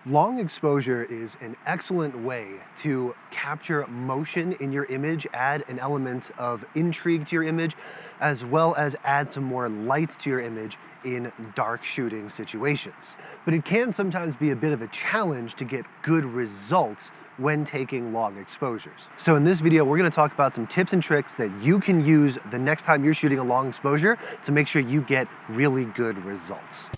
Long exposure is an excellent way to capture motion in your image, add an element of intrigue to your image, as well as add some more light to your image in dark shooting situations. But it can sometimes be a bit of a challenge to get good results when taking long exposures. So in this video, we're going to talk about some tips and tricks that you can use the next time you're shooting a long exposure to make sure you get really good results.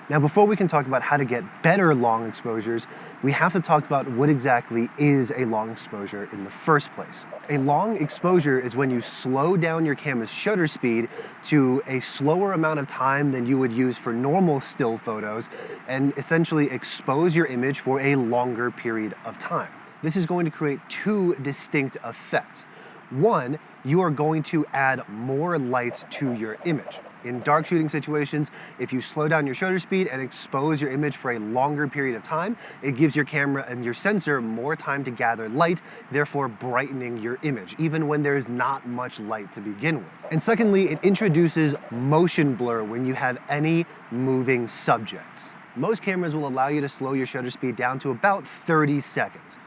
Now, before we can talk about how to get better long exposures, we have to talk about what exactly is a long exposure in the first place. A long exposure is when you slow down your camera's shutter speed to a slower amount of time than you would use for normal still photos and essentially expose your image for a longer period of time. This is going to create two distinct effects. One, you are going to add more light to your image. In dark shooting situations, if you slow down your shutter speed and expose your image for a longer period of time, it gives your camera and your sensor more time to gather light, therefore brightening your image, even when there's not much light to begin with. And secondly, it introduces motion blur when you have any moving subjects. Most cameras will allow you to slow your shutter speed down to about 30 seconds.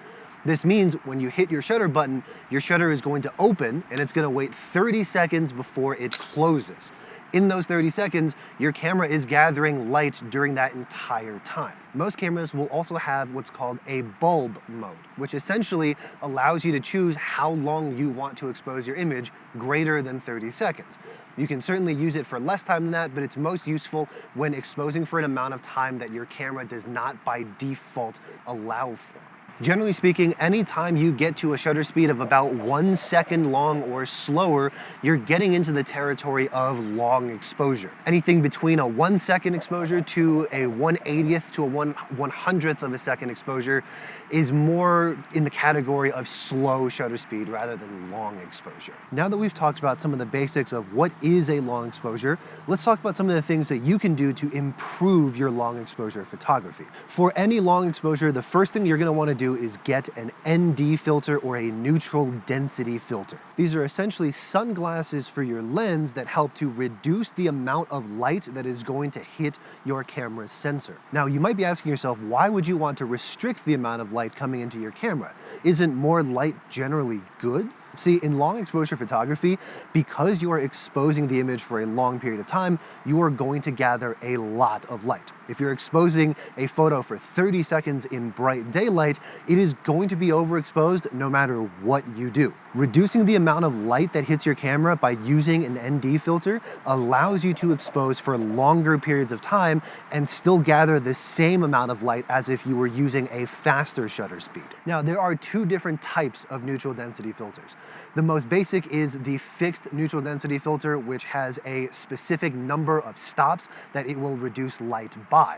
This means when you hit your shutter button, your shutter is going to open and it's going to wait 30 seconds before it closes. In those 30 seconds, your camera is gathering light during that entire time. Most cameras will also have what's called a bulb mode, which essentially allows you to choose how long you want to expose your image greater than 30 seconds. You can certainly use it for less time than that, but it's most useful when exposing for an amount of time that your camera does not by default allow for. Generally speaking, anytime you get to a shutter speed of about 1 second long or slower, you're getting into the territory of long exposure. Anything between a 1 second exposure to a 1/80th to a 1/100th of a second exposure is more in the category of slow shutter speed rather than long exposure. Now that we've talked about some of the basics of what is a long exposure, let's talk about some of the things that you can do to improve your long exposure photography. For any long exposure, the first thing you're going to want to do is get an ND filter or a neutral density filter. These are essentially sunglasses for your lens that help to reduce the amount of light that is going to hit your camera's sensor. Now, you might be asking yourself, why would you want to restrict the amount of light coming into your camera? Isn't more light generally good? See, in long exposure photography, because you are exposing the image for a long period of time, you are going to gather a lot of light. If you're exposing a photo for 30 seconds in bright daylight, it is going to be overexposed no matter what you do. Reducing the amount of light that hits your camera by using an ND filter allows you to expose for longer periods of time and still gather the same amount of light as if you were using a faster shutter speed. Now, there are two different types of neutral density filters. The most basic is the fixed neutral density filter, which has a specific number of stops that it will reduce light by.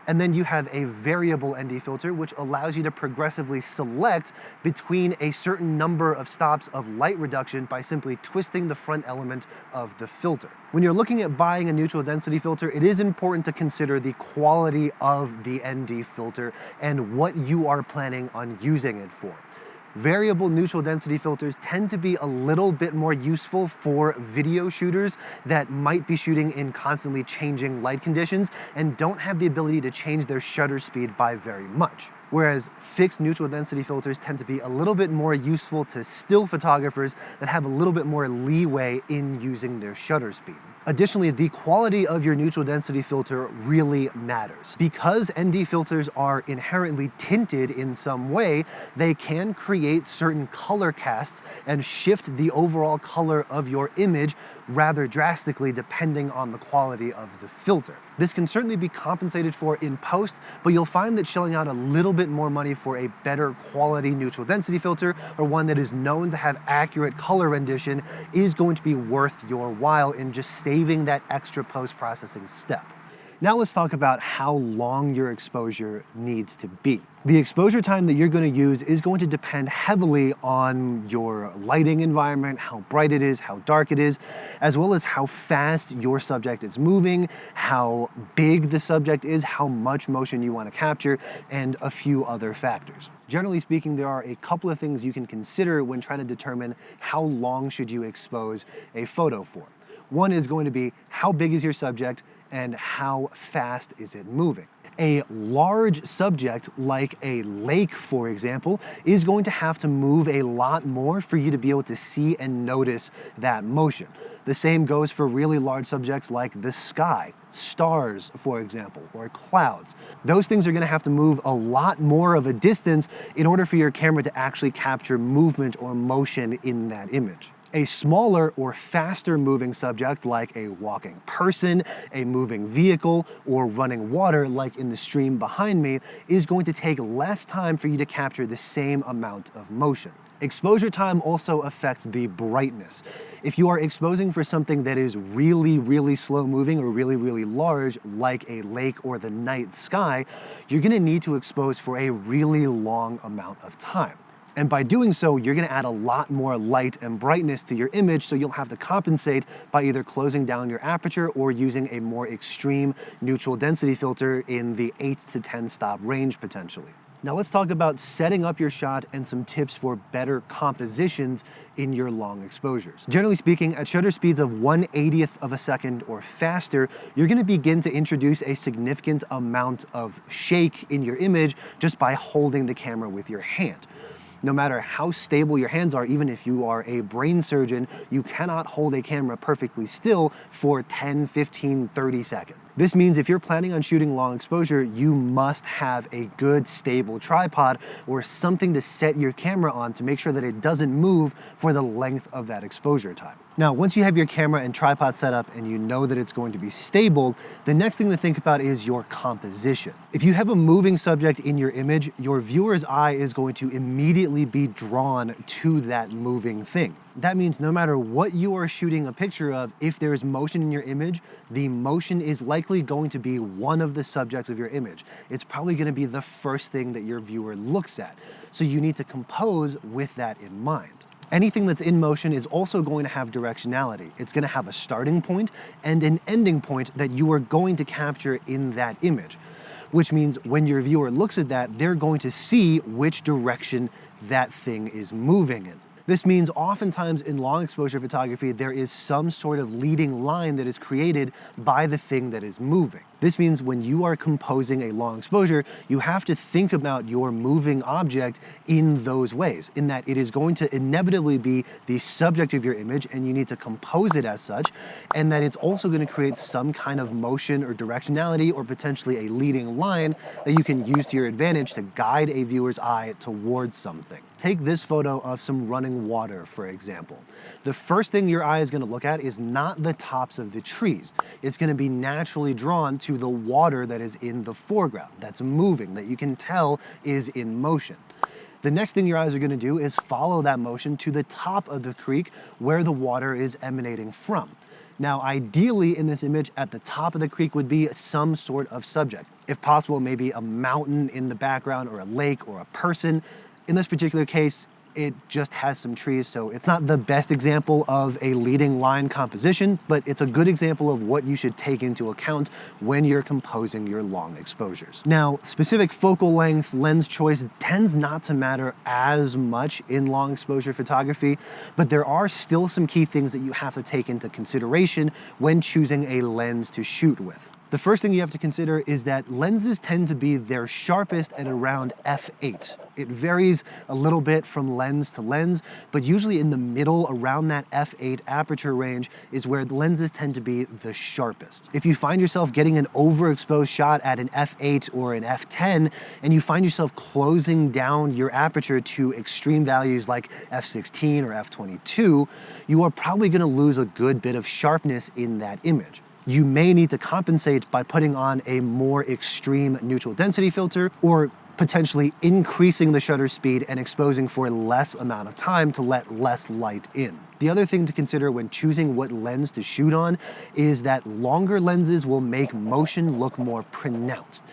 And then you have a variable ND filter, which allows you to progressively select between a certain number of stops of light reduction by simply twisting the front element of the filter. When you're looking at buying a neutral density filter, it is important to consider the quality of the ND filter and what you are planning on using it for. Variable neutral density filters tend to be a little bit more useful for video shooters that might be shooting in constantly changing light conditions and don't have the ability to change their shutter speed by very much. Whereas fixed neutral density filters tend to be a little bit more useful to still photographers that have a little bit more leeway in using their shutter speed. Additionally, the quality of your neutral density filter really matters. Because ND filters are inherently tinted in some way, they can create certain color casts and shift the overall color of your image rather drastically depending on the quality of the filter. This can certainly be compensated for in post, but you'll find that shelling out a little bit more money for a better quality neutral density filter, or one that is known to have accurate color rendition, is going to be worth your while in just saving that extra post-processing step. Now let's talk about how long your exposure needs to be. The exposure time that you're going to use is going to depend heavily on your lighting environment, how bright it is, how dark it is, as well as how fast your subject is moving, how big the subject is, how much motion you want to capture, and a few other factors. Generally speaking, there are a couple of things you can consider when trying to determine how long should you expose a photo for. One is going to be how big is your subject and how fast is it moving. A large subject, like a lake, for example, is going to have to move a lot more for you to be able to see and notice that motion. The same goes for really large subjects like the sky, stars, for example, or clouds. Those things are going to have to move a lot more of a distance in order for your camera to actually capture movement or motion in that image. A smaller or faster moving subject like a walking person, a moving vehicle, or running water like in the stream behind me is going to take less time for you to capture the same amount of motion. Exposure time also affects the brightness. If you are exposing for something that is really slow moving or really large, like a lake or the night sky, you're going to need to expose for a really long amount of time. And by doing so, you're gonna add a lot more light and brightness to your image, so you'll have to compensate by either closing down your aperture or using a more extreme neutral density filter in the 8 to 10 stop range potentially. Now let's talk about setting up your shot and some tips for better compositions in your long exposures. Generally speaking, at shutter speeds of 1/80th of a second or faster, you're gonna begin to introduce a significant amount of shake in your image just by holding the camera with your hand. No matter how stable your hands are, even if you are a brain surgeon, you cannot hold a camera perfectly still for 10, 15, 30 seconds. This means if you're planning on shooting long exposure, you must have a good stable tripod or something to set your camera on to make sure that it doesn't move for the length of that exposure time. Now, once you have your camera and tripod set up and you know that it's going to be stable, the next thing to think about is your composition. If you have a moving subject in your image, your viewer's eye is going to immediately be drawn to that moving thing. That means no matter what you are shooting a picture of, if there is motion in your image, the motion is likely going to be one of the subjects of your image. It's probably going to be the first thing that your viewer looks at. So you need to compose with that in mind. Anything that's in motion is also going to have directionality. It's going to have a starting point and an ending point that you are going to capture in that image, which means when your viewer looks at that, they're going to see which direction that thing is moving in. This means oftentimes in long exposure photography, there is some sort of leading line that is created by the thing that is moving. This means when you are composing a long exposure, you have to think about your moving object in those ways, in that it is going to inevitably be the subject of your image and you need to compose it as such, and that it's also going to create some kind of motion or directionality or potentially a leading line that you can use to your advantage to guide a viewer's eye towards something. Take this photo of some running water, for example. The first thing your eye is going to look at is not the tops of the trees. It's going to be naturally drawn to the water that is in the foreground, that's moving, that you can tell is in motion. The next thing your eyes are going to do is follow that motion to the top of the creek where the water is emanating from. Now, ideally in this image, at the top of the creek would be some sort of subject. If possible, maybe a mountain in the background or a lake or a person. In this particular case, it just has some trees, so it's not the best example of a leading line composition, but it's a good example of what you should take into account when you're composing your long exposures. Now, specific focal length, lens choice tends not to matter as much in long exposure photography, but there are still some key things that you have to take into consideration when choosing a lens to shoot with. The first thing you have to consider is that lenses tend to be their sharpest at around f8. It varies a little bit from lens to lens, but usually in the middle around that f8 aperture range is where the lenses tend to be the sharpest. If you find yourself getting an overexposed shot at an f8 or an f10, and you find yourself closing down your aperture to extreme values like f16 or f22, you are probably going to lose a good bit of sharpness in that image. You may need to compensate by putting on a more extreme neutral density filter or potentially increasing the shutter speed and exposing for less amount of time to let less light in. The other thing to consider when choosing what lens to shoot on is that longer lenses will make motion look more pronounced.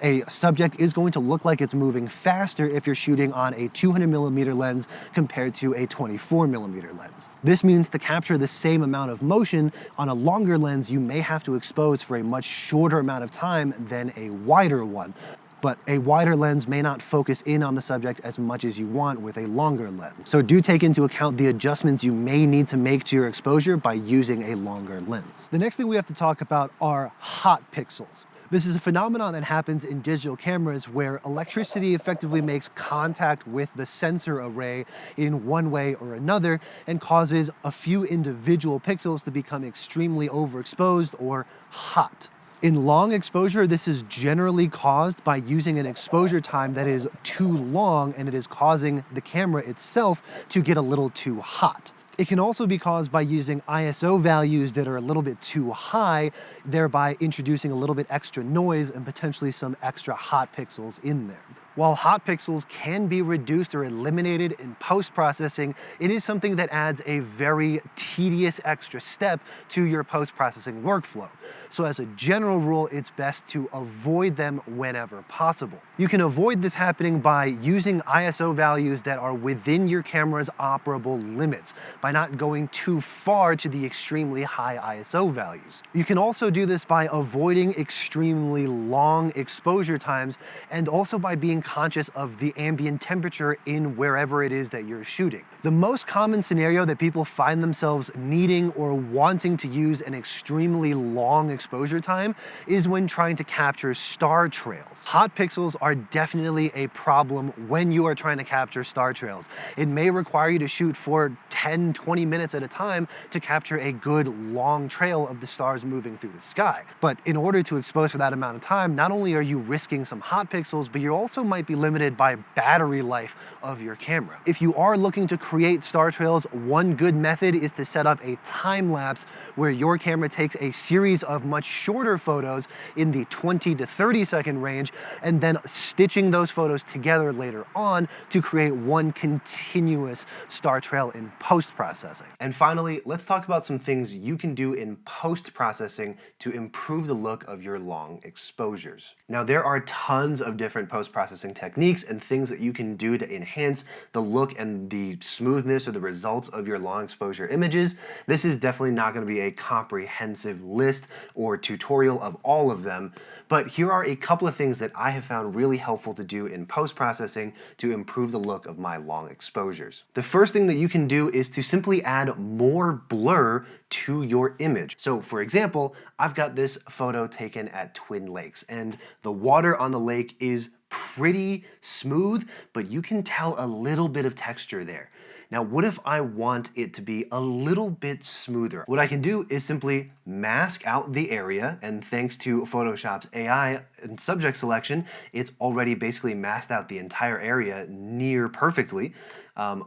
A subject is going to look like it's moving faster if you're shooting on a 200mm lens compared to a 24mm lens. This means to capture the same amount of motion on a longer lens, you may have to expose for a much shorter amount of time than a wider one. But a wider lens may not focus in on the subject as much as you want with a longer lens. So do take into account the adjustments you may need to make to your exposure by using a longer lens. The next thing we have to talk about are hot pixels. This is a phenomenon that happens in digital cameras where electricity effectively makes contact with the sensor array in one way or another and causes a few individual pixels to become extremely overexposed or hot. In long exposure, this is generally caused by using an exposure time that is too long, and it is causing the camera itself to get a little too hot. It can also be caused by using ISO values that are a little bit too high, thereby introducing a little bit extra noise and potentially some extra hot pixels in there. While hot pixels can be reduced or eliminated in post-processing, it is something that adds a very tedious extra step to your post-processing workflow. So as a general rule, it's best to avoid them whenever possible. You can avoid this happening by using ISO values that are within your camera's operable limits, by not going too far to the extremely high ISO values. You can also do this by avoiding extremely long exposure times and also by being conscious of the ambient temperature in wherever it is that you're shooting. The most common scenario that people find themselves needing or wanting to use an extremely long exposure time is when trying to capture star trails. Hot pixels are definitely a problem when you are trying to capture star trails. It may require you to shoot for 10-20 minutes at a time to capture a good long trail of the stars moving through the sky. But in order to expose for that amount of time, not only are you risking some hot pixels, but you also might be limited by battery life of your camera. If you are looking to create star trails, one good method is to set up a time lapse where your camera takes a series of much shorter photos in the 20 to 30 second range and then stitching those photos together later on to create one continuous star trail in post-processing. And finally, let's talk about some things you can do in post-processing to improve the look of your long exposures. Now, there are tons of different post-processing techniques and things that you can do to enhance the look and the smoothness or the results of your long exposure images. This is definitely not going to be a comprehensive list or tutorial of all of them, but here are a couple of things that I have found really helpful to do in post-processing to improve the look of my long exposures. The first thing that you can do is to simply add more blur to your image. So for example, I've got this photo taken at Twin Lakes, and the water on the lake is pretty smooth, but you can tell a little bit of texture there. Now, what if I want it to be a little bit smoother? What I can do is simply mask out the area, and thanks to Photoshop's AI and subject selection, it's already basically masked out the entire area near perfectly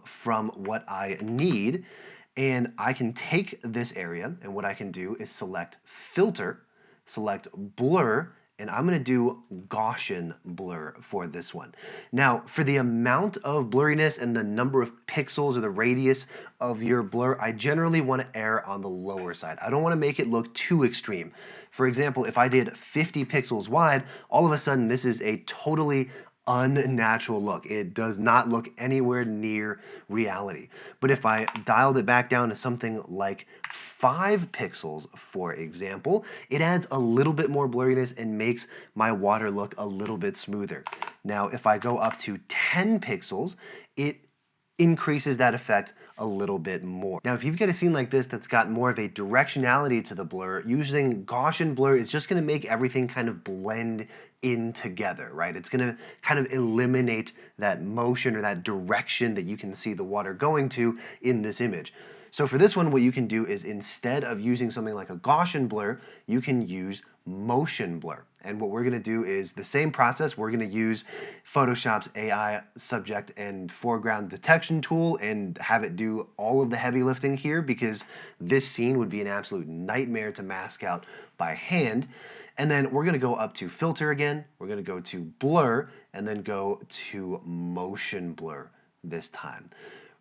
from what I need. And I can take this area, and what I can do is select Filter, select Blur, and I'm gonna do Gaussian blur for this one. Now, for the amount of blurriness and the number of pixels or the radius of your blur, I generally wanna err on the lower side. I don't wanna make it look too extreme. For example, if I did 50 pixels wide, all of a sudden this is a totally unnatural look. It does not look anywhere near reality. But if I dialed it back down to something like 5 pixels, for example, it adds a little bit more blurriness and makes my water look a little bit smoother. Now, if I go up to 10 pixels, it increases that effect a little bit more. Now, if you've got a scene like this that's got more of a directionality to the blur, using Gaussian blur is just gonna make everything kind of blend in together, right? It's gonna kind of eliminate that motion or that direction that you can see the water going to in this image. So for this one, what you can do is instead of using something like a Gaussian blur, you can use motion blur. And what we're gonna do is the same process. We're gonna use Photoshop's AI subject and foreground detection tool and have it do all of the heavy lifting here, because this scene would be an absolute nightmare to mask out by hand. And then we're gonna go up to Filter again, we're gonna go to Blur, and then go to Motion Blur this time.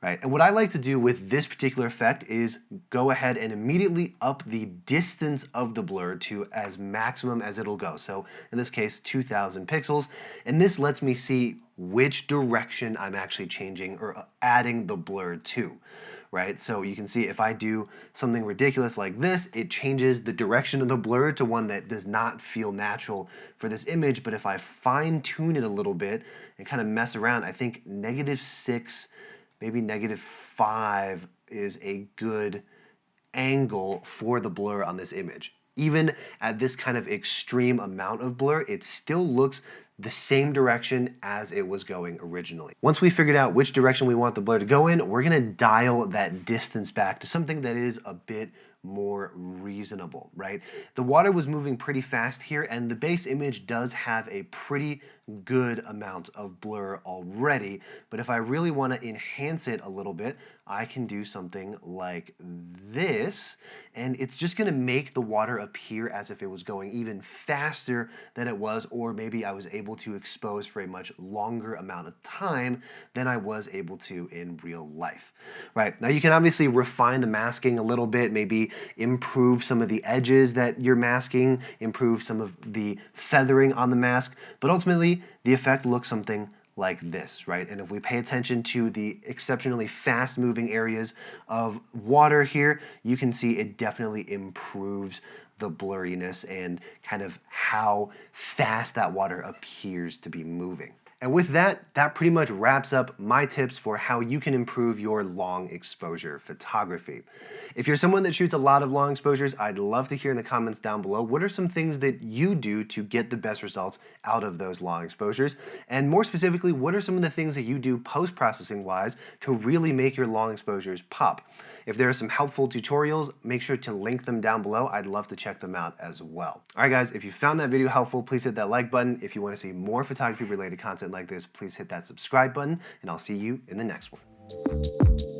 right? And what I like to do with this particular effect is go ahead and immediately up the distance of the blur to as maximum as it'll go. So in this case, 2000 pixels. And this lets me see which direction I'm actually changing or adding the blur to, right? So you can see if I do something ridiculous like this, it changes the direction of the blur to one that does not feel natural for this image. But if I fine tune it a little bit and kind of mess around, I think -6, maybe -5 is a good angle for the blur on this image. Even at this kind of extreme amount of blur, it still looks the same direction as it was going originally. Once we figured out which direction we want the blur to go in, we're gonna dial that distance back to something that is a bit more reasonable, right? The water was moving pretty fast here, and the base image does have a pretty good amount of blur already, but if I really want to enhance it a little bit, I can do something like this, and it's just going to make the water appear as if it was going even faster than it was, or maybe I was able to expose for a much longer amount of time than I was able to in real life, right? Now you can obviously refine the masking a little bit, maybe improve some of the edges that you're masking, improve some of the feathering on the mask, but ultimately the effect looks something like this, right? And if we pay attention to the exceptionally fast moving areas of water here, you can see it definitely improves the blurriness and kind of how fast that water appears to be moving. And with that, that pretty much wraps up my tips for how you can improve your long exposure photography. If you're someone that shoots a lot of long exposures, I'd love to hear in the comments down below, what are some things that you do to get the best results out of those long exposures? And more specifically, what are some of the things that you do post-processing wise to really make your long exposures pop? If there are some helpful tutorials, make sure to link them down below. I'd love to check them out as well. All right, guys, if you found that video helpful, please hit that like button. If you want to see more photography related content like this, please hit that subscribe button, and I'll see you in the next one.